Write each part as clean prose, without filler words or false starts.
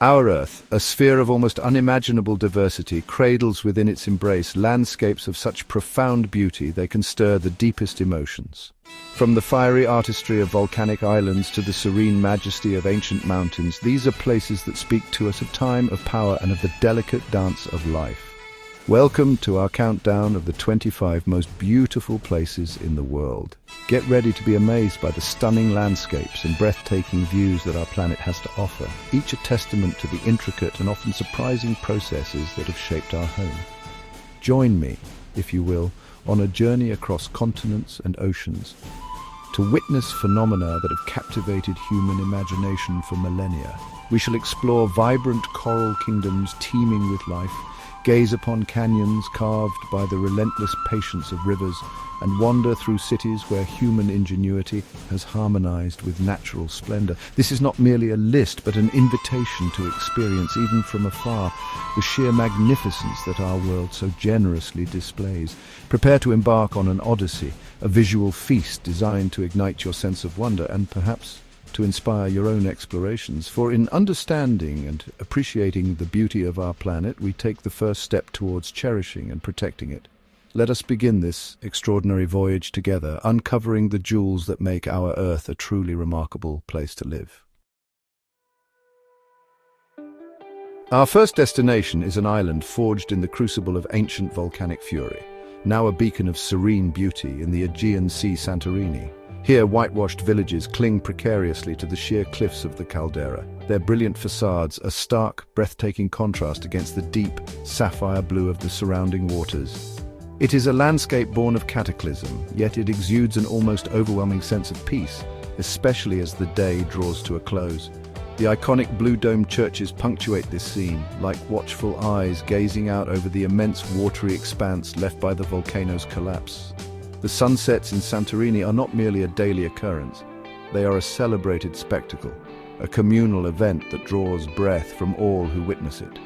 Our Earth, a sphere of almost unimaginable diversity, cradles within its embrace landscapes of such profound beauty they can stir the deepest emotions. From the fiery artistry of volcanic islands to the serene majesty of ancient mountains, these are places that speak to us of time, of power, and of the delicate dance of life. Welcome to our countdown of the 25 most beautiful places in the world. Get ready to be amazed by the stunning landscapes and breathtaking views that our planet has to offer, each a testament to the intricate and often surprising processes that have shaped our home. Join me, if you will, on a journey across continents and oceans to witness phenomena that have captivated human imagination for millennia. We shall explore vibrant coral kingdoms teeming with life, gaze upon canyons carved by the relentless patience of rivers, and wander through cities where human ingenuity has harmonized with natural splendor. This is not merely a list, but an invitation to experience, even from afar, the sheer magnificence that our world so generously displays. Prepare to embark on an odyssey, a visual feast designed to ignite your sense of wonder and perhaps to inspire your own explorations. For in understanding and appreciating the beauty of our planet, we take the first step towards cherishing and protecting it. Let us begin this extraordinary voyage together, uncovering the jewels that make our Earth a truly remarkable place to live. Our first destination is an island forged in the crucible of ancient volcanic fury, now a beacon of serene beauty in the Aegean Sea, Santorini. Here, whitewashed villages cling precariously to the sheer cliffs of the Caldera, their brilliant facades a stark, breathtaking contrast against the deep, sapphire blue of the surrounding waters. It is a landscape born of cataclysm, yet it exudes an almost overwhelming sense of peace, especially as the day draws to a close. The iconic blue-domed churches punctuate this scene, like watchful eyes gazing out over the immense watery expanse left by the volcano's collapse. The sunsets in Santorini are not merely a daily occurrence. They are a celebrated spectacle, a communal event that draws breath from all who witness it.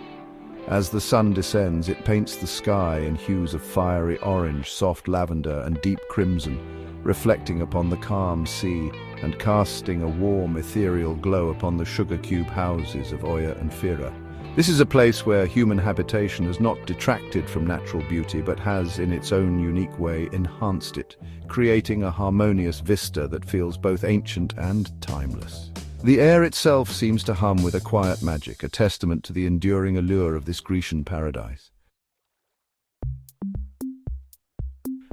As the sun descends, it paints the sky in hues of fiery orange, soft lavender, and deep crimson, reflecting upon the calm sea and casting a warm, ethereal glow upon the sugar cube houses of Oya and Fira. This is a place where human habitation has not detracted from natural beauty, but has, in its own unique way, enhanced it, creating a harmonious vista that feels both ancient and timeless. The air itself seems to hum with a quiet magic, a testament to the enduring allure of this Grecian paradise.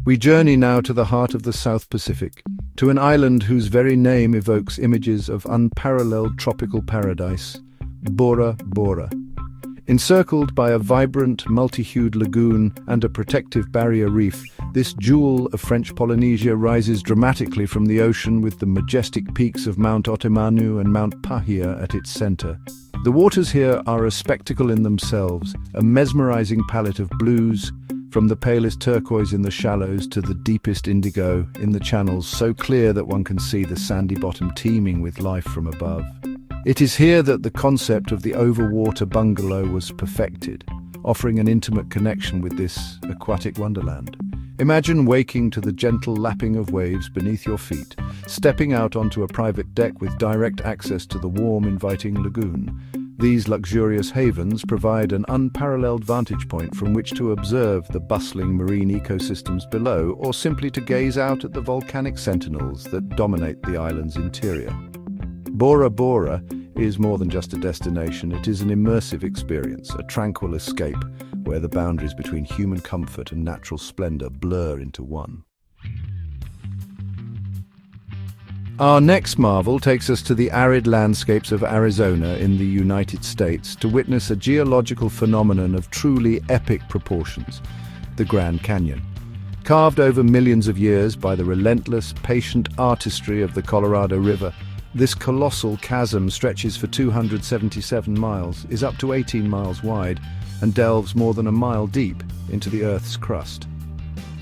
We journey now to the heart of the South Pacific, to an island whose very name evokes images of unparalleled tropical paradise, Bora Bora. Encircled by a vibrant, multi-hued lagoon and a protective barrier reef, this jewel of French Polynesia rises dramatically from the ocean with the majestic peaks of Mount Otomanu and Mount Pahia at its center. The waters here are a spectacle in themselves, a mesmerizing palette of blues, from the palest turquoise in the shallows to the deepest indigo in the channels, so clear that one can see the sandy bottom teeming with life from above. It is here that the concept of the overwater bungalow was perfected, offering an intimate connection with this aquatic wonderland. Imagine waking to the gentle lapping of waves beneath your feet, stepping out onto a private deck with direct access to the warm, inviting lagoon. These luxurious havens provide an unparalleled vantage point from which to observe the bustling marine ecosystems below, or simply to gaze out at the volcanic sentinels that dominate the island's interior. Bora Bora is more than just a destination, it is an immersive experience, a tranquil escape where the boundaries between human comfort and natural splendor blur into one. Our next marvel takes us to the arid landscapes of Arizona in the United States to witness a geological phenomenon of truly epic proportions, the Grand Canyon. Carved over millions of years by the relentless, patient artistry of the Colorado River, this colossal chasm stretches for 277 miles, is up to 18 miles wide, and delves more than a mile deep into the Earth's crust.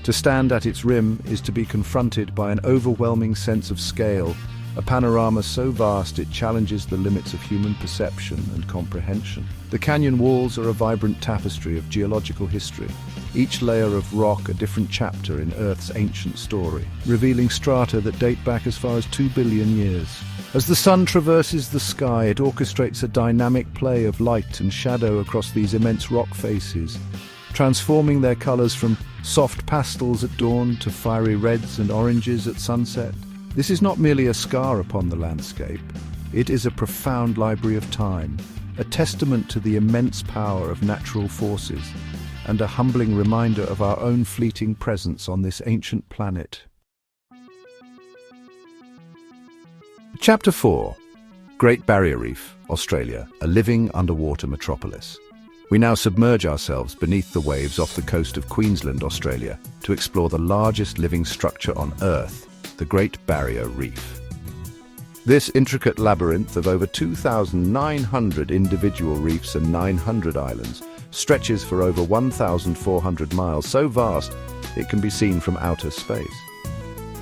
To stand at its rim is to be confronted by an overwhelming sense of scale, a panorama so vast it challenges the limits of human perception and comprehension. The canyon walls are a vibrant tapestry of geological history, each layer of rock a different chapter in Earth's ancient story, revealing strata that date back as far as 2 billion years. As the sun traverses the sky, it orchestrates a dynamic play of light and shadow across these immense rock faces, transforming their colors from soft pastels at dawn to fiery reds and oranges at sunset. This is not merely a scar upon the landscape, it is a profound library of time, a testament to the immense power of natural forces, and a humbling reminder of our own fleeting presence on this ancient planet. Chapter 4. Great Barrier Reef, Australia, a living underwater metropolis. We now submerge ourselves beneath the waves off the coast of Queensland, Australia, to explore the largest living structure on Earth, the Great Barrier Reef. This intricate labyrinth of over 2,900 individual reefs and 900 islands stretches for over 1,400 miles, so vast it can be seen from outer space.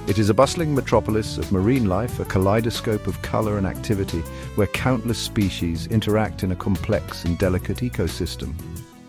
It is a bustling metropolis of marine life, a kaleidoscope of color and activity where countless species interact in a complex and delicate ecosystem.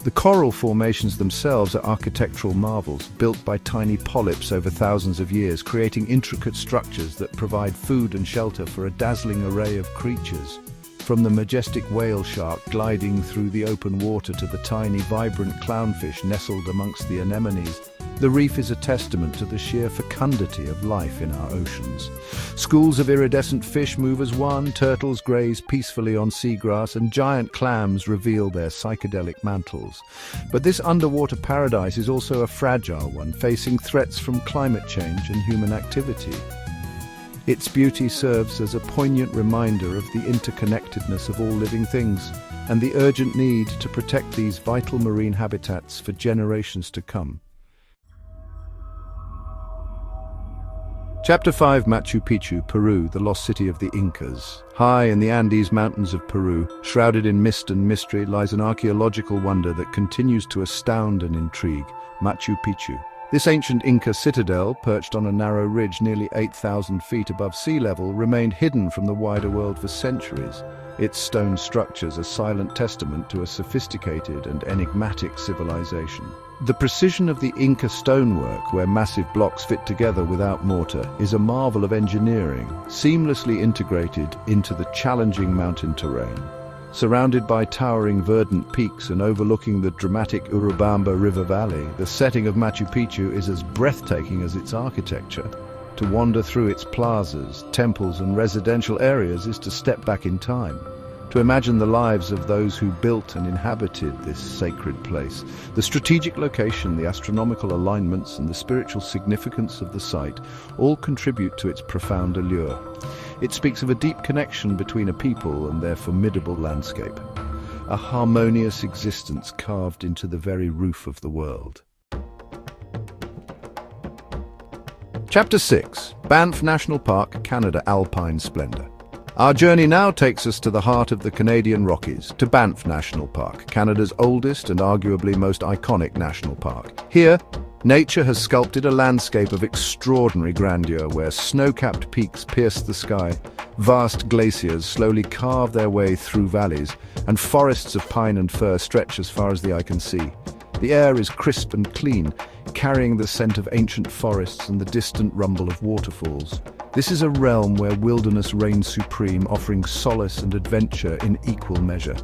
The coral formations themselves are architectural marvels, built by tiny polyps over thousands of years, creating intricate structures that provide food and shelter for a dazzling array of creatures. From the majestic whale shark gliding through the open water to the tiny, vibrant clownfish nestled amongst the anemones, the reef is a testament to the sheer fecundity of life in our oceans. Schools of iridescent fish move as one, turtles graze peacefully on seagrass, and giant clams reveal their psychedelic mantles. But this underwater paradise is also a fragile one, facing threats from climate change and human activity. Its beauty serves as a poignant reminder of the interconnectedness of all living things and the urgent need to protect these vital marine habitats for generations to come. Chapter 5. Machu Picchu, Peru, the lost city of the Incas. High in the Andes Mountains of Peru, shrouded in mist and mystery, lies an archaeological wonder that continues to astound and intrigue: Machu Picchu. This ancient Inca citadel, perched on a narrow ridge nearly 8,000 feet above sea level, remained hidden from the wider world for centuries. Its stone structures a silent testament to a sophisticated and enigmatic civilization. The precision of the Inca stonework, where massive blocks fit together without mortar, is a marvel of engineering, seamlessly integrated into the challenging mountain terrain. Surrounded by towering verdant peaks and overlooking the dramatic Urubamba River Valley, the setting of Machu Picchu is as breathtaking as its architecture. To wander through its plazas, temples and residential areas is to step back in time, to imagine the lives of those who built and inhabited this sacred place. The strategic location, the astronomical alignments, and the spiritual significance of the site all contribute to its profound allure. It speaks of a deep connection between a people and their formidable landscape, a harmonious existence carved into the very roof of the world. Chapter 6. Banff National Park, Canada, Alpine Splendour. Our journey now takes us to the heart of the Canadian Rockies, to Banff National Park, Canada's oldest and arguably most iconic national park. Here, nature has sculpted a landscape of extraordinary grandeur where snow-capped peaks pierce the sky, vast glaciers slowly carve their way through valleys, and forests of pine and fir stretch as far as the eye can see. The air is crisp and clean, carrying the scent of ancient forests and the distant rumble of waterfalls. This is a realm where wilderness reigns supreme, offering solace and adventure in equal measure.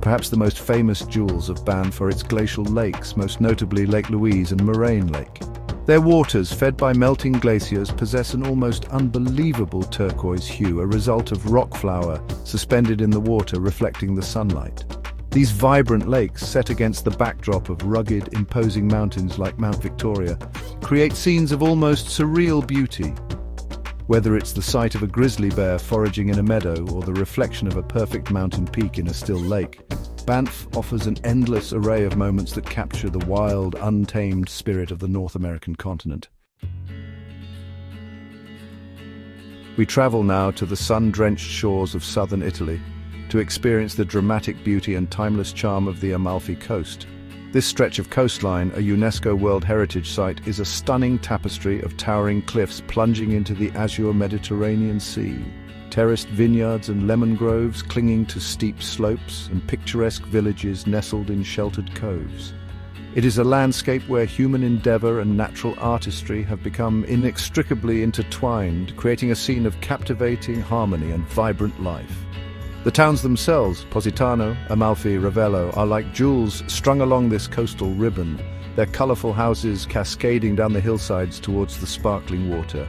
Perhaps the most famous jewels of Banff are its glacial lakes, most notably Lake Louise and Moraine Lake. Their waters, fed by melting glaciers, possess an almost unbelievable turquoise hue, a result of rock flour suspended in the water reflecting the sunlight. These vibrant lakes, set against the backdrop of rugged, imposing mountains like Mount Victoria, create scenes of almost surreal beauty. Whether it's the sight of a grizzly bear foraging in a meadow or the reflection of a perfect mountain peak in a still lake, Banff offers an endless array of moments that capture the wild, untamed spirit of the North American continent. We travel now to the sun-drenched shores of southern Italy to experience the dramatic beauty and timeless charm of the Amalfi Coast. This stretch of coastline, a UNESCO World Heritage Site, is a stunning tapestry of towering cliffs plunging into the azure Mediterranean Sea. terraced vineyards and lemon groves clinging to steep slopes, and picturesque villages nestled in sheltered coves. It is a landscape where human endeavor and natural artistry have become inextricably intertwined, creating a scene of captivating harmony and vibrant life. The towns themselves, Positano, Amalfi, Ravello, are like jewels strung along this coastal ribbon, their colorful houses cascading down the hillsides towards the sparkling water.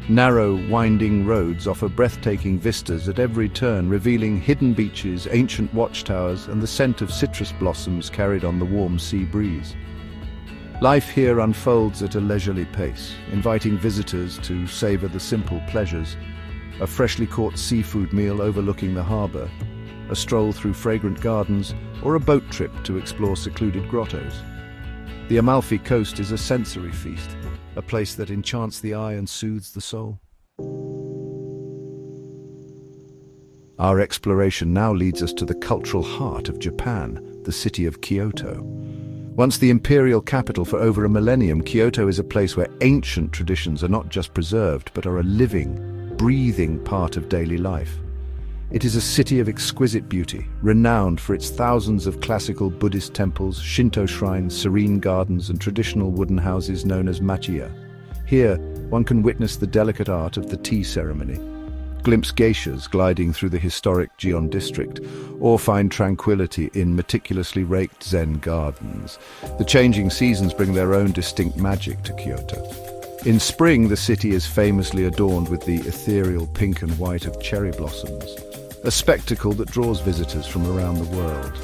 Narrow, winding roads offer breathtaking vistas at every turn, revealing hidden beaches, ancient watchtowers, and the scent of citrus blossoms carried on the warm sea breeze. Life here unfolds at a leisurely pace, inviting visitors to savor the simple pleasures: a freshly caught seafood meal overlooking the harbor, a stroll through fragrant gardens, or a boat trip to explore secluded grottos. The Amalfi Coast is a sensory feast, a place that enchants the eye and soothes the soul. Our exploration now leads us to the cultural heart of Japan, the city of Kyoto. Once the imperial capital for over a millennium, Kyoto is a place where ancient traditions are not just preserved, but are a living, breathing part of daily life. It is a city of exquisite beauty, renowned for its thousands of classical Buddhist temples, Shinto shrines, serene gardens, and traditional wooden houses known as machiya. Here, one can witness the delicate art of the tea ceremony, glimpse geishas gliding through the historic Gion district, or find tranquility in meticulously raked Zen gardens. The changing seasons bring their own distinct magic to Kyoto. In spring, the city is famously adorned with the ethereal pink and white of cherry blossoms, a spectacle that draws visitors from around the world.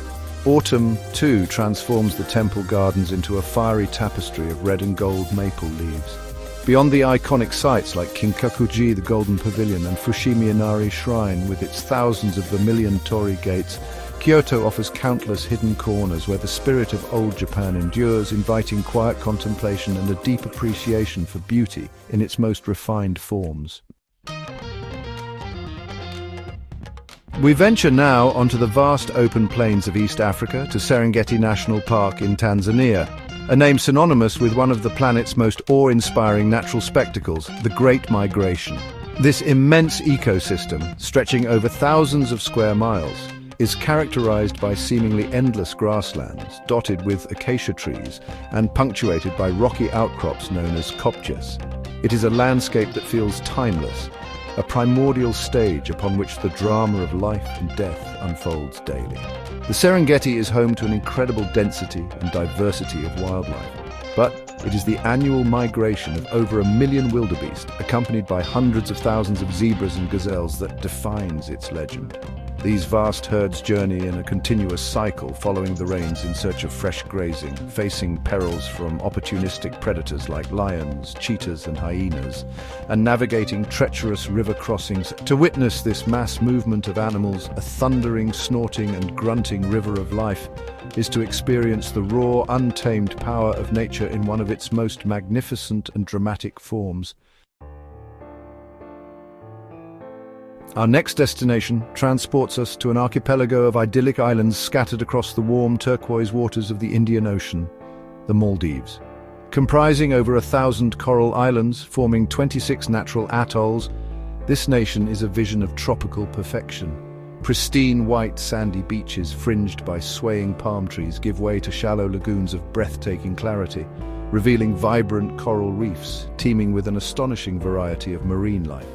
Autumn, too, transforms the temple gardens into a fiery tapestry of red and gold maple leaves. Beyond the iconic sites like Kinkakuji, the Golden Pavilion, and Fushimi Inari Shrine with its thousands of vermilion torii gates, Kyoto offers countless hidden corners where the spirit of old Japan endures, inviting quiet contemplation and a deep appreciation for beauty in its most refined forms. We venture now onto the vast open plains of East Africa to Serengeti National Park in Tanzania, a name synonymous with one of the planet's most awe-inspiring natural spectacles, the Great Migration. This immense ecosystem, stretching over thousands of square miles, is characterized by seemingly endless grasslands, dotted with acacia trees, and punctuated by rocky outcrops known as kopjes. It is a landscape that feels timeless, a primordial stage upon which the drama of life and death unfolds daily. The Serengeti is home to an incredible density and diversity of wildlife, but it is the annual migration of over 1 million wildebeest, accompanied by hundreds of thousands of zebras and gazelles, that defines its legend. These vast herds journey in a continuous cycle, following the rains in search of fresh grazing, facing perils from opportunistic predators like lions, cheetahs, and hyenas, and navigating treacherous river crossings. To witness this mass movement of animals, a thundering, snorting, and grunting river of life, is to experience the raw, untamed power of nature in one of its most magnificent and dramatic forms. Our next destination transports us to an archipelago of idyllic islands scattered across the warm turquoise waters of the Indian Ocean, the Maldives. Comprising over 1,000 coral islands, forming 26 natural atolls, this nation is a vision of tropical perfection. Pristine white sandy beaches fringed by swaying palm trees give way to shallow lagoons of breathtaking clarity, revealing vibrant coral reefs teeming with an astonishing variety of marine life.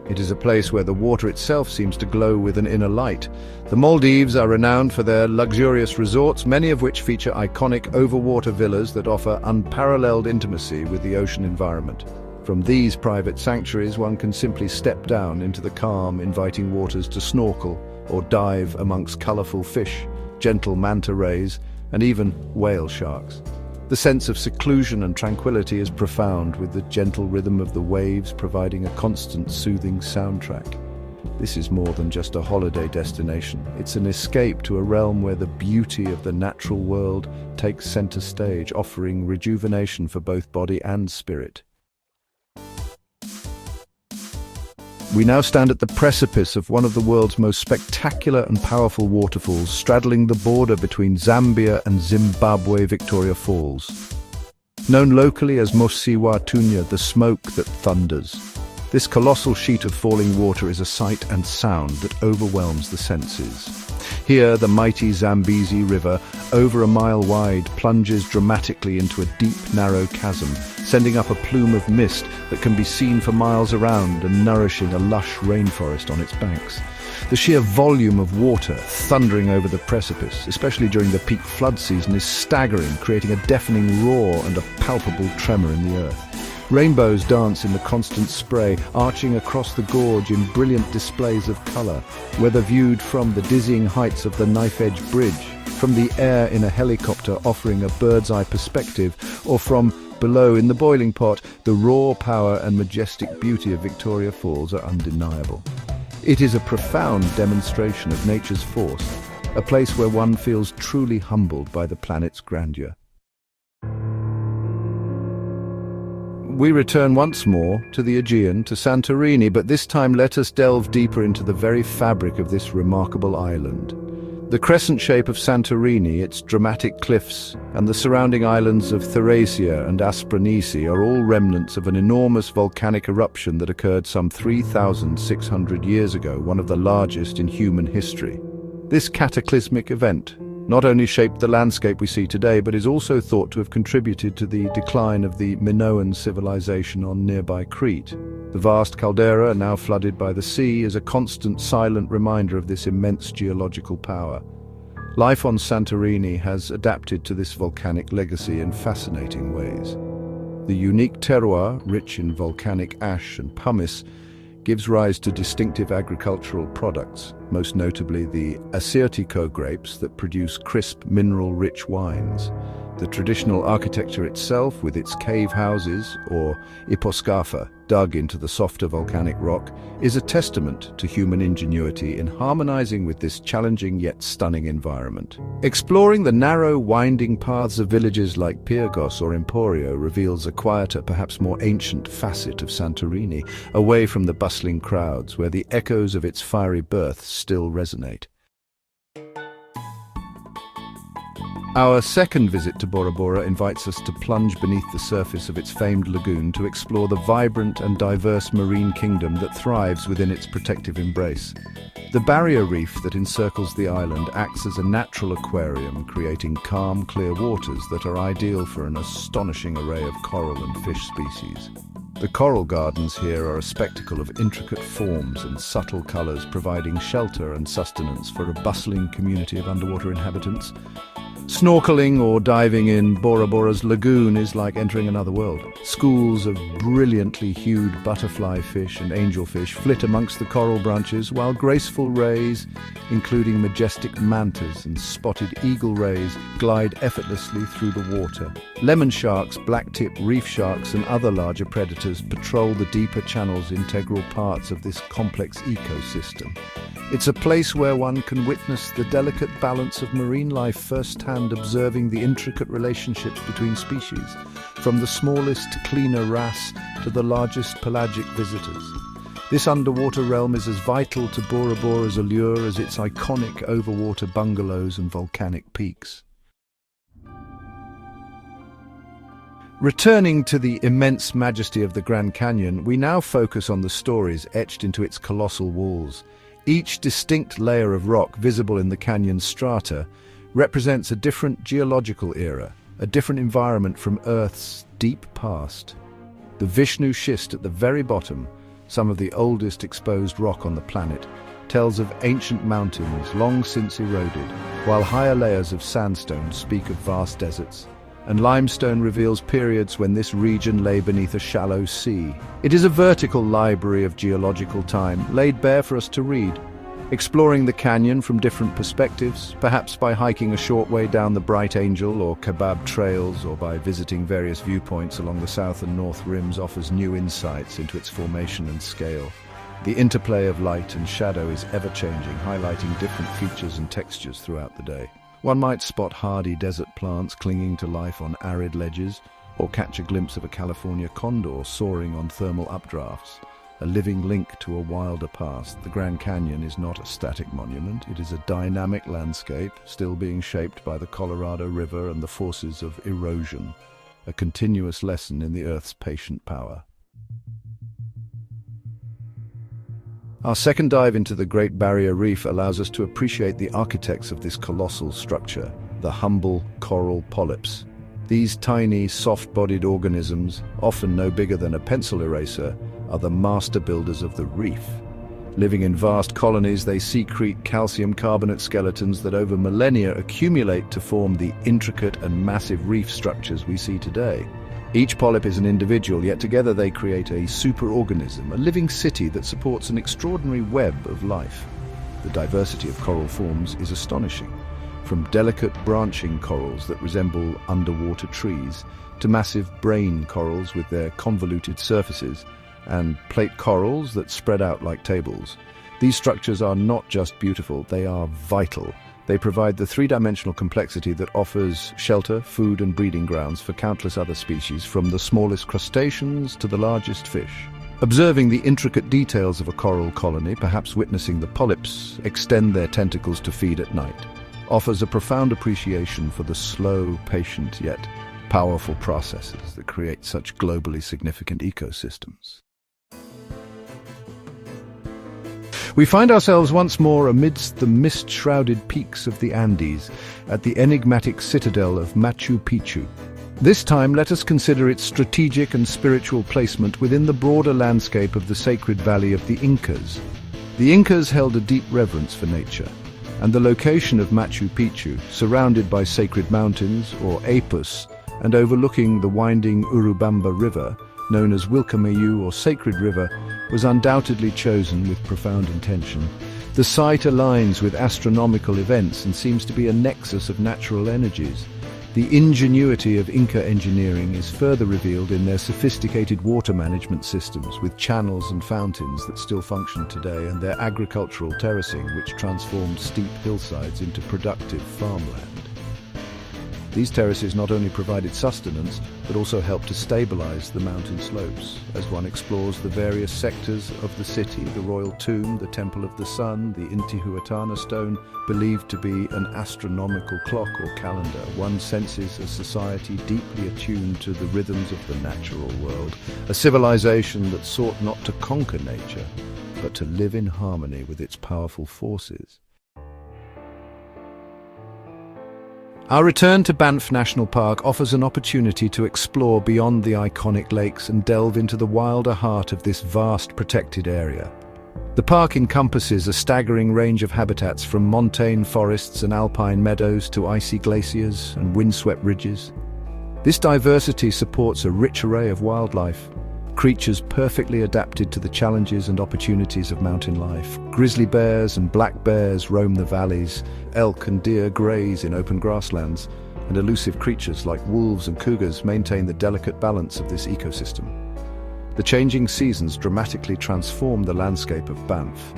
It is a place where the water itself seems to glow with an inner light. The Maldives are renowned for their luxurious resorts, many of which feature iconic overwater villas that offer unparalleled intimacy with the ocean environment. From these private sanctuaries, one can simply step down into the calm, inviting waters to snorkel or dive amongst colorful fish, gentle manta rays, and even whale sharks. The sense of seclusion and tranquility is profound, with the gentle rhythm of the waves providing a constant soothing soundtrack. This is more than just a holiday destination. It's an escape to a realm where the beauty of the natural world takes center stage, offering rejuvenation for both body and spirit. We now stand at the precipice of one of the world's most spectacular and powerful waterfalls, straddling the border between Zambia and Zimbabwe, Victoria Falls. Known locally as Mosi wa Tunya, the smoke that thunders, This colossal sheet of falling water is a sight and sound that overwhelms the senses. Here, the mighty Zambezi River, over a mile wide, plunges dramatically into a deep, narrow chasm, sending up a plume of mist that can be seen for miles around and nourishing a lush rainforest on its banks. The sheer volume of water thundering over the precipice, especially during the peak flood season, is staggering, creating a deafening roar and a palpable tremor in the earth. Rainbows dance in the constant spray, arching across the gorge in brilliant displays of colour, whether viewed from the dizzying heights of the knife-edge bridge, from the air in a helicopter offering a bird's-eye perspective, or from below in the boiling pot. The raw power and majestic beauty of Victoria Falls are undeniable. It is a profound demonstration of nature's force, a place where one feels truly humbled by the planet's grandeur. We return once more to the Aegean, to Santorini, but this time let us delve deeper into the very fabric of this remarkable island. The crescent shape of Santorini, its dramatic cliffs, and the surrounding islands of Thracia and Aspranisi are all remnants of an enormous volcanic eruption that occurred some 3,600 years ago, one of the largest in human history. This cataclysmic event not only shaped the landscape we see today, but is also thought to have contributed to the decline of the Minoan civilization on nearby Crete. The vast Caldera, now flooded by the sea, is a constant, silent reminder of this immense geological power. Life on Santorini has adapted to this volcanic legacy in fascinating ways. The unique terroir, rich in volcanic ash and pumice, gives rise to distinctive agricultural products, most notably the Assyrtiko grapes that produce crisp, mineral-rich wines. The traditional architecture itself, with its cave houses, or iposkafa, dug into the softer volcanic rock, is a testament to human ingenuity in harmonizing with this challenging yet stunning environment. Exploring the narrow, winding paths of villages like Pyrgos or Emporio reveals a quieter, perhaps more ancient facet of Santorini, away from the bustling crowds where the echoes of its fiery birth still resonate. Our second visit to Bora Bora invites us to plunge beneath the surface of its famed lagoon to explore the vibrant and diverse marine kingdom that thrives within its protective embrace. The barrier reef that encircles the island acts as a natural aquarium, creating calm, clear waters that are ideal for an astonishing array of coral and fish species. The coral gardens here are a spectacle of intricate forms and subtle colours, providing shelter and sustenance for a bustling community of underwater inhabitants. Snorkeling or diving in Bora Bora's lagoon is like entering another world. Schools of brilliantly hued butterfly fish and angelfish flit amongst the coral branches, while graceful rays, including majestic mantas and spotted eagle rays, glide effortlessly through the water. Lemon sharks, blacktip reef sharks and other larger predators patrol the deeper channels, integral parts of this complex ecosystem. It's a place where one can witness the delicate balance of marine life firsthand, observing the intricate relationships between species, from the smallest, cleaner wrasse to the largest pelagic visitors. This underwater realm is as vital to Bora Bora's allure as its iconic overwater bungalows and volcanic peaks. Returning to the immense majesty of the Grand Canyon, we now focus on the stories etched into its colossal walls. Each distinct layer of rock visible in the canyon's strata represents a different geological era, a different environment from Earth's deep past. The Vishnu schist at the very bottom, some of the oldest exposed rock on the planet, tells of ancient mountains long since eroded, while higher layers of sandstone speak of vast deserts, and limestone reveals periods when this region lay beneath a shallow sea. It is a vertical library of geological time, laid bare for us to read, exploring the canyon from different perspectives, perhaps by hiking a short way down the Bright Angel or Kebab trails, or by visiting various viewpoints along the south and north rims offers new insights into its formation and scale. The interplay of light and shadow is ever-changing, highlighting different features and textures throughout the day. One might spot hardy desert plants clinging to life on arid ledges, or catch a glimpse of a California condor soaring on thermal updrafts, a living link to a wilder past. The Grand Canyon is not a static monument. It is a dynamic landscape, still being shaped by the Colorado River and the forces of erosion, a continuous lesson in the Earth's patient power. Our second dive into the Great Barrier Reef allows us to appreciate the architects of this colossal structure, the humble coral polyps. These tiny, soft-bodied organisms, often no bigger than a pencil eraser, are the master builders of the reef. Living in vast colonies, they secrete calcium carbonate skeletons that over millennia accumulate to form the intricate and massive reef structures we see today. Each polyp is an individual, yet together they create a superorganism, a living city that supports an extraordinary web of life. The diversity of coral forms is astonishing, from delicate branching corals that resemble underwater trees, to massive brain corals with their convoluted surfaces, and plate corals that spread out like tables. These structures are not just beautiful, they are vital. They provide the three-dimensional complexity that offers shelter, food and breeding grounds for countless other species, from the smallest crustaceans to the largest fish. Observing the intricate details of a coral colony, perhaps witnessing the polyps extend their tentacles to feed at night, offers a profound appreciation for the slow, patient, yet powerful processes that create such globally significant ecosystems. We find ourselves once more amidst the mist-shrouded peaks of the Andes, at the enigmatic citadel of Machu Picchu. This time, let us consider its strategic and spiritual placement within the broader landscape of the sacred valley of the Incas. The Incas held a deep reverence for nature, and the location of Machu Picchu, surrounded by sacred mountains, or apus, and overlooking the winding Urubamba River, known as Wilcamayu or Sacred River, was undoubtedly chosen with profound intention. The site aligns with astronomical events and seems to be a nexus of natural energies. The ingenuity of Inca engineering is further revealed in their sophisticated water management systems, with channels and fountains that still function today, and their agricultural terracing, which transformed steep hillsides into productive farmland. These terraces not only provided sustenance, but also helped to stabilize the mountain slopes. As one explores the various sectors of the city, the Royal Tomb, the Temple of the Sun, the Intihuatana stone, believed to be an astronomical clock or calendar, one senses a society deeply attuned to the rhythms of the natural world, a civilization that sought not to conquer nature, but to live in harmony with its powerful forces. Our return to Banff National Park offers an opportunity to explore beyond the iconic lakes and delve into the wilder heart of this vast protected area. The park encompasses a staggering range of habitats, from montane forests and alpine meadows to icy glaciers and windswept ridges. This diversity supports a rich array of wildlife, creatures perfectly adapted to the challenges and opportunities of mountain life. Grizzly bears and black bears roam the valleys, elk and deer graze in open grasslands, and elusive creatures like wolves and cougars maintain the delicate balance of this ecosystem. The changing seasons dramatically transform the landscape of Banff.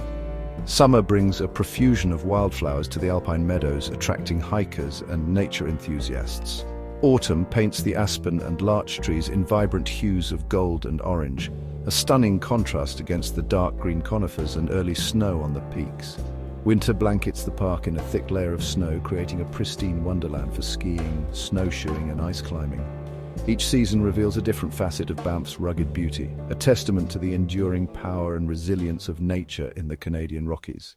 Summer brings a profusion of wildflowers to the alpine meadows, attracting hikers and nature enthusiasts. Autumn paints the aspen and larch trees in vibrant hues of gold and orange, a stunning contrast against the dark green conifers and early snow on the peaks. Winter blankets the park in a thick layer of snow, creating a pristine wonderland for skiing, snowshoeing and ice climbing. Each season reveals a different facet of Banff's rugged beauty, a testament to the enduring power and resilience of nature in the Canadian Rockies.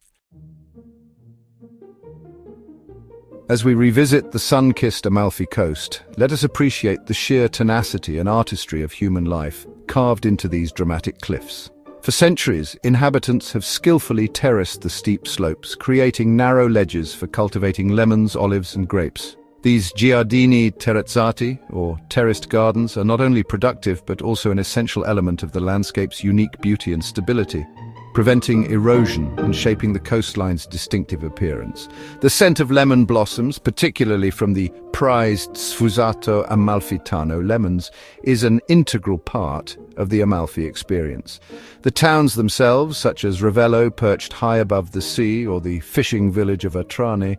As we revisit the sun-kissed Amalfi Coast, let us appreciate the sheer tenacity and artistry of human life carved into these dramatic cliffs. For centuries, inhabitants have skillfully terraced the steep slopes, creating narrow ledges for cultivating lemons, olives and grapes. These giardini terrazzati, or terraced gardens, are not only productive but also an essential element of the landscape's unique beauty and stability, preventing erosion and shaping the coastline's distinctive appearance. The scent of lemon blossoms, particularly from the prized Sfusato Amalfitano lemons, is an integral part of the Amalfi experience. The towns themselves, such as Ravello, perched high above the sea, or the fishing village of Atrani,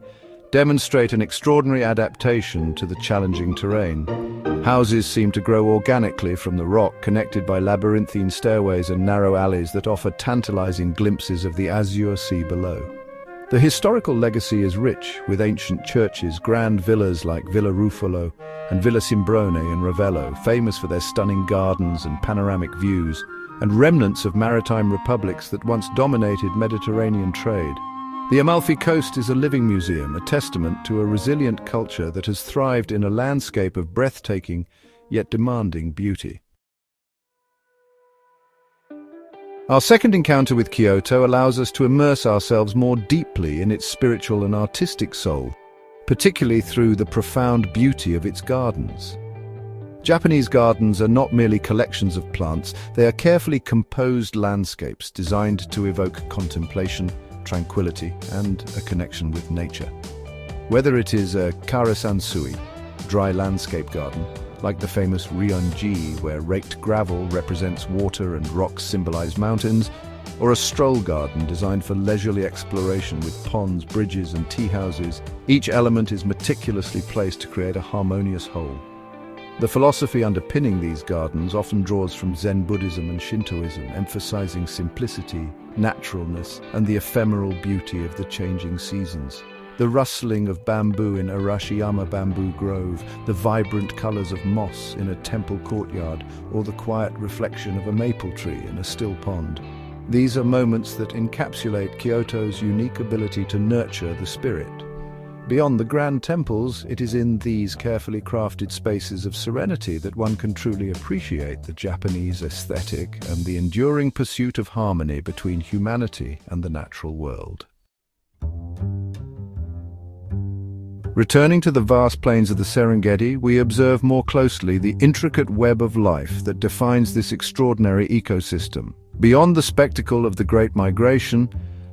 demonstrate an extraordinary adaptation to the challenging terrain. Houses seem to grow organically from the rock, connected by labyrinthine stairways and narrow alleys that offer tantalizing glimpses of the azure sea below. The historical legacy is rich, with ancient churches, grand villas like Villa Ruffolo and Villa Simbrone in Ravello, famous for their stunning gardens and panoramic views, and remnants of maritime republics that once dominated Mediterranean trade. The Amalfi Coast is a living museum, a testament to a resilient culture that has thrived in a landscape of breathtaking yet demanding beauty. Our second encounter with Kyoto allows us to immerse ourselves more deeply in its spiritual and artistic soul, particularly through the profound beauty of its gardens. Japanese gardens are not merely collections of plants, they are carefully composed landscapes designed to evoke contemplation, tranquility, and a connection with nature. Whether it is a Karasansui, dry landscape garden, like the famous Ryonji, where raked gravel represents water and rocks symbolize mountains, or a stroll garden designed for leisurely exploration with ponds, bridges, and tea houses, each element is meticulously placed to create a harmonious whole. The philosophy underpinning these gardens often draws from Zen Buddhism and Shintoism, emphasizing simplicity, naturalness, and the ephemeral beauty of the changing seasons. The rustling of bamboo in Arashiyama Bamboo Grove, the vibrant colors of moss in a temple courtyard, or the quiet reflection of a maple tree in a still pond. These are moments that encapsulate Kyoto's unique ability to nurture the spirit. Beyond the grand temples, it is in these carefully crafted spaces of serenity that one can truly appreciate the Japanese aesthetic and the enduring pursuit of harmony between humanity and the natural world. Returning to the vast plains of the Serengeti, we observe more closely the intricate web of life that defines this extraordinary ecosystem. Beyond the spectacle of the Great Migration,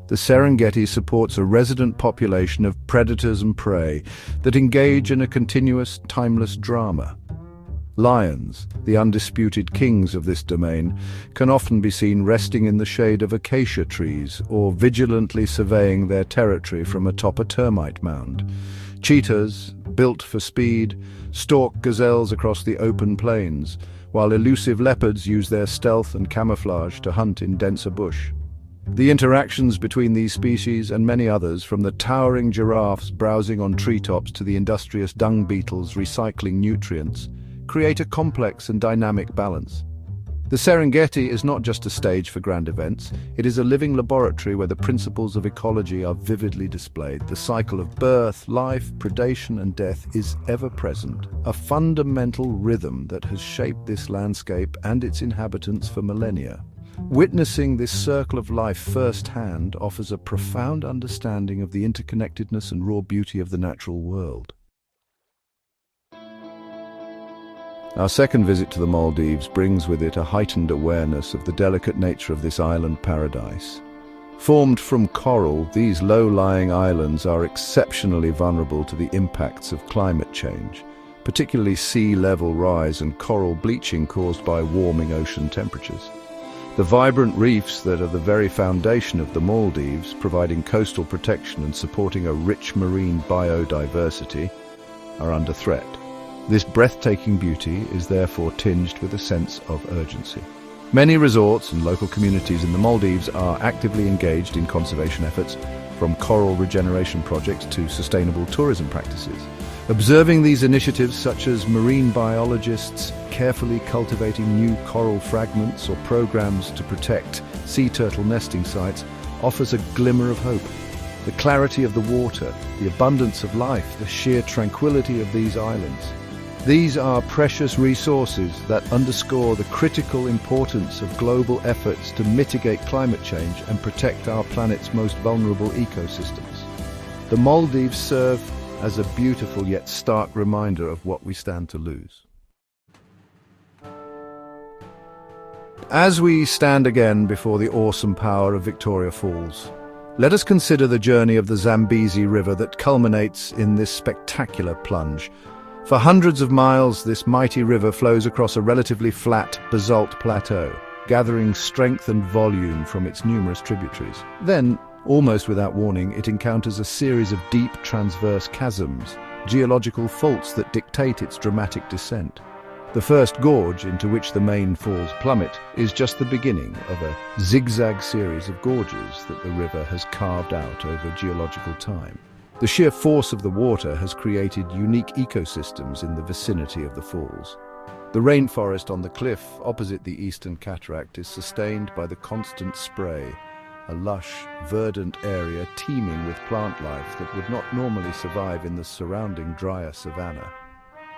the Serengeti supports a resident population of predators and prey that engage in a continuous, timeless drama. Lions, the undisputed kings of this domain, can often be seen resting in the shade of acacia trees or vigilantly surveying their territory from atop a termite mound. Cheetahs, built for speed, stalk gazelles across the open plains, while elusive leopards use their stealth and camouflage to hunt in denser bush. The interactions between these species and many others, from the towering giraffes browsing on treetops to the industrious dung beetles recycling nutrients, create a complex and dynamic balance. The Serengeti is not just a stage for grand events, it is a living laboratory where the principles of ecology are vividly displayed. The cycle of birth, life, predation, and death is ever present, a fundamental rhythm that has shaped this landscape and its inhabitants for millennia. Witnessing this circle of life firsthand offers a profound understanding of the interconnectedness and raw beauty of the natural world. Our second visit to the Maldives brings with it a heightened awareness of the delicate nature of this island paradise. Formed from coral, these low-lying islands are exceptionally vulnerable to the impacts of climate change, particularly sea level rise and coral bleaching caused by warming ocean temperatures. The vibrant reefs that are the very foundation of the Maldives, providing coastal protection and supporting a rich marine biodiversity, are under threat. This breathtaking beauty is therefore tinged with a sense of urgency. Many resorts and local communities in the Maldives are actively engaged in conservation efforts, from coral regeneration projects to sustainable tourism practices. Observing these initiatives, such as marine biologists carefully cultivating new coral fragments or programs to protect sea turtle nesting sites, offers a glimmer of hope. The clarity of the water, the abundance of life, the sheer tranquility of these islands. These are precious resources that underscore the critical importance of global efforts to mitigate climate change and protect our planet's most vulnerable ecosystems. The Maldives serve as a beautiful yet stark reminder of what we stand to lose. As we stand again before the awesome power of Victoria Falls, let us consider the journey of the Zambezi River that culminates in this spectacular plunge. For hundreds of miles, this mighty river flows across a relatively flat basalt plateau, gathering strength and volume from its numerous tributaries. Then, almost without warning, it encounters a series of deep transverse chasms, geological faults that dictate its dramatic descent. The first gorge, into which the main falls plummet, is just the beginning of a zigzag series of gorges that the river has carved out over geological time. The sheer force of the water has created unique ecosystems in the vicinity of the falls. The rainforest on the cliff opposite the eastern cataract is sustained by the constant spray, a lush, verdant area teeming with plant life that would not normally survive in the surrounding drier savanna.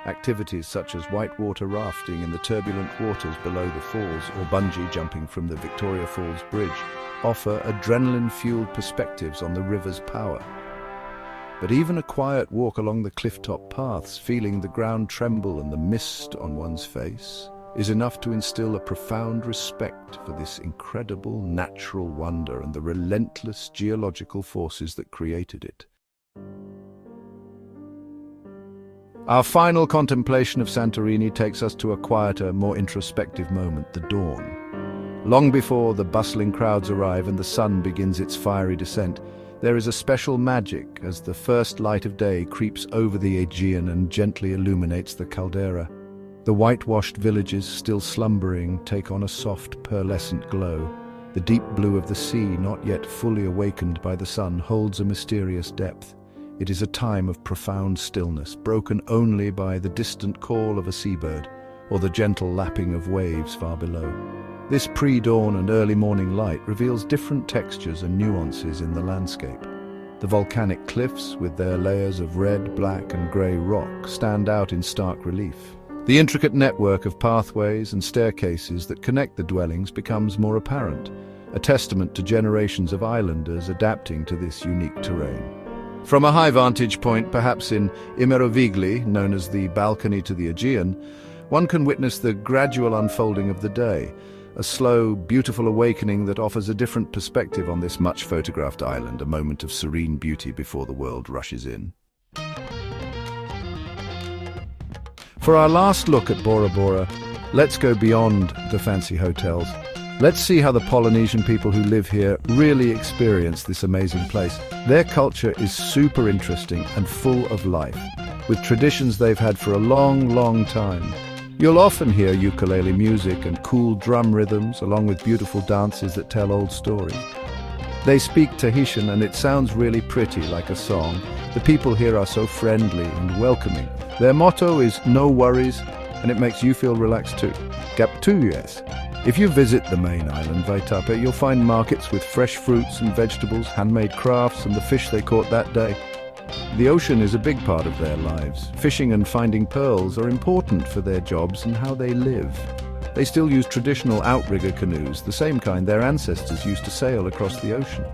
Activities such as whitewater rafting in the turbulent waters below the falls or bungee jumping from the Victoria Falls Bridge offer adrenaline-fueled perspectives on the river's power. But even a quiet walk along the clifftop paths, feeling the ground tremble and the mist on one's face, is enough to instill a profound respect for this incredible natural wonder and the relentless geological forces that created it. Our final contemplation of Santorini takes us to a quieter, more introspective moment, the dawn. Long before the bustling crowds arrive and the sun begins its fiery descent, there is a special magic as the first light of day creeps over the Aegean and gently illuminates the Caldera. The whitewashed villages, still slumbering, take on a soft, pearlescent glow. The deep blue of the sea, not yet fully awakened by the sun, holds a mysterious depth. It is a time of profound stillness, broken only by the distant call of a seabird or the gentle lapping of waves far below. This pre-dawn and early morning light reveals different textures and nuances in the landscape. The volcanic cliffs, with their layers of red, black and grey rock, stand out in stark relief. The intricate network of pathways and staircases that connect the dwellings becomes more apparent, a testament to generations of islanders adapting to this unique terrain. From a high vantage point, perhaps in Merovigli, known as the balcony to the Aegean, one can witness the gradual unfolding of the day, a slow, beautiful awakening that offers a different perspective on this much-photographed island, a moment of serene beauty before the world rushes in. For our last look at Bora Bora, let's go beyond the fancy hotels. Let's see how the Polynesian people who live here really experience this amazing place. Their culture is super interesting and full of life, with traditions they've had for a long, long time. You'll often hear ukulele music and cool drum rhythms, along with beautiful dances that tell old stories. They speak Tahitian and it sounds really pretty, like a song. The people here are so friendly and welcoming. Their motto is no worries, and it makes you feel relaxed too. Kaptuyes. If you visit the main island, Vaitape, you'll find markets with fresh fruits and vegetables, handmade crafts and the fish they caught that day. The ocean is a big part of their lives. Fishing and finding pearls are important for their jobs and how they live. They still use traditional outrigger canoes, the same kind their ancestors used to sail across the ocean.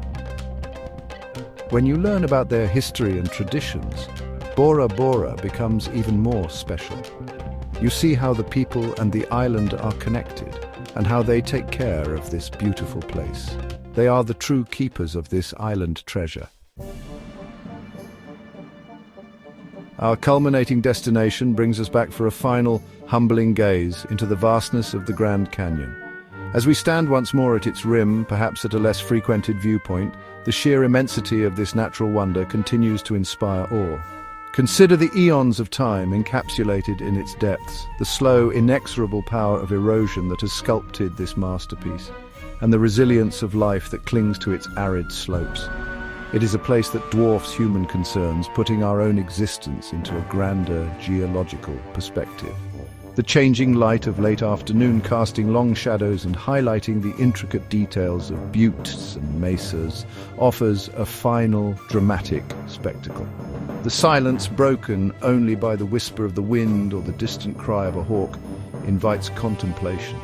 When you learn about their history and traditions, Bora Bora becomes even more special. You see how the people and the island are connected, and how they take care of this beautiful place. They are the true keepers of this island treasure. Our culminating destination brings us back for a final, humbling gaze into the vastness of the Grand Canyon. As we stand once more at its rim, perhaps at a less frequented viewpoint, the sheer immensity of this natural wonder continues to inspire awe. Consider the eons of time encapsulated in its depths, the slow, inexorable power of erosion that has sculpted this masterpiece, and the resilience of life that clings to its arid slopes. It is a place that dwarfs human concerns, putting our own existence into a grander geological perspective. The changing light of late afternoon casting long shadows and highlighting the intricate details of buttes and mesas offers a final, dramatic spectacle. The silence, broken only by the whisper of the wind or the distant cry of a hawk, invites contemplation.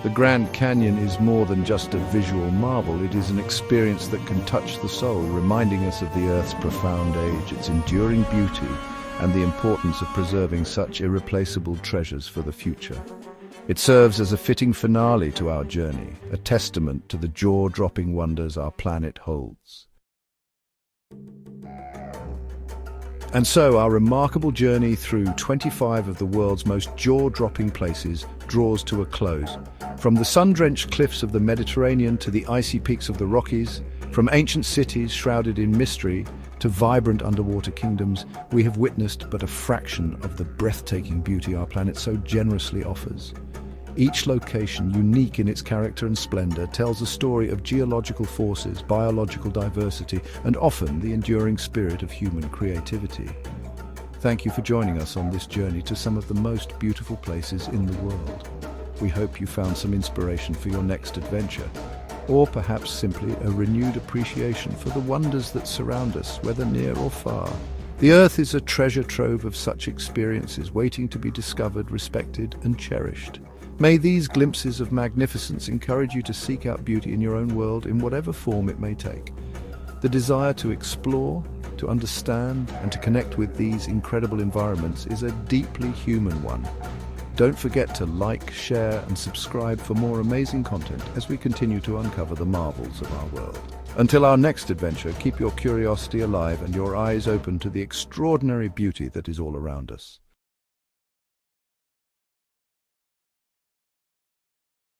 The Grand Canyon is more than just a visual marvel. It is an experience that can touch the soul, reminding us of the Earth's profound age, its enduring beauty, and the importance of preserving such irreplaceable treasures for the future. It serves as a fitting finale to our journey, a testament to the jaw-dropping wonders our planet holds. And so our remarkable journey through 25 of the world's most jaw-dropping places draws to a close. From the sun-drenched cliffs of the Mediterranean to the icy peaks of the Rockies, from ancient cities shrouded in mystery to vibrant underwater kingdoms, we have witnessed but a fraction of the breathtaking beauty our planet so generously offers. Each location, unique in its character and splendor, tells a story of geological forces, biological diversity, and often the enduring spirit of human creativity. Thank you for joining us on this journey to some of the most beautiful places in the world. We hope you found some inspiration for your next adventure, or perhaps simply a renewed appreciation for the wonders that surround us, whether near or far. The Earth is a treasure trove of such experiences waiting to be discovered, respected, and cherished. May these glimpses of magnificence encourage you to seek out beauty in your own world in whatever form it may take. The desire to explore, to understand, and to connect with these incredible environments is a deeply human one. Don't forget to like, share, and subscribe for more amazing content as we continue to uncover the marvels of our world. Until our next adventure, keep your curiosity alive and your eyes open to the extraordinary beauty that is all around us.